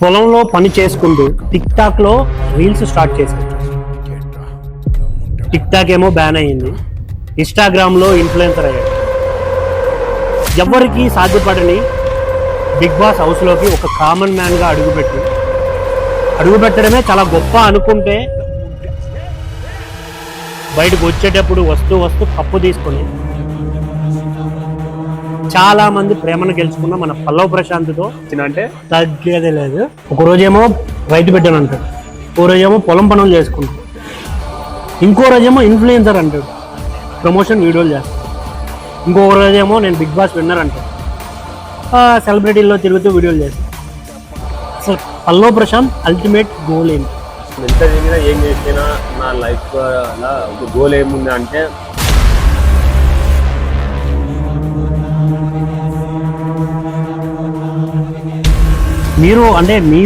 పొలంలో పని చేసుకుంటూ టిక్ టాక్ లో రీల్స్ స్టార్ట్ చేశారు. టిక్ టాక్ ఏమో బ్యాన్ అయ్యింది, ఇన్స్టాగ్రామ్ లో ఇన్ఫ్లుయెన్సర్ అయ్యాడు. ఎవరికి సాధ్యపడని బిగ్ బాస్ హౌస్ లోకి ఒక కామన్ మ్యాన్ గా అడుగుపెట్టడమే చాలా గొప్ప అనుకుంటే, బయటకు వచ్చేటప్పుడు వస్తూ కప్పు తీసుకొని చాలా మంది ప్రేమను గెలుచుకున్న మన పల్లవ్ ప్రశాంత్తో అంటే తగ్గేదే లేదు. ఒక రోజేమో రైతు పెట్టాను అంటాడు, ఓ రోజేమో పొలం పనులు చేసుకుంటాడు, ఇంకో రోజేమో ఇన్ఫ్లుయెన్సర్ అంటాడు, ప్రమోషన్ వీడియోలు చేస్తాడు, ఇంకొక రోజేమో నేను బిగ్ బాస్ విన్నర్ అంటాడు, సెలబ్రిటీల్లో తిరుగుతూ వీడియోలు చేస్తాడు. అసలు పల్లవ్ ప్రశాంత్ అల్టిమేట్ గోల్ ఏంటి? ఎంత జరిగినా ఏం చేసినా నా లైఫ్ ఒక గోల్ ఏముంది అంటే మీరు అంటే మీ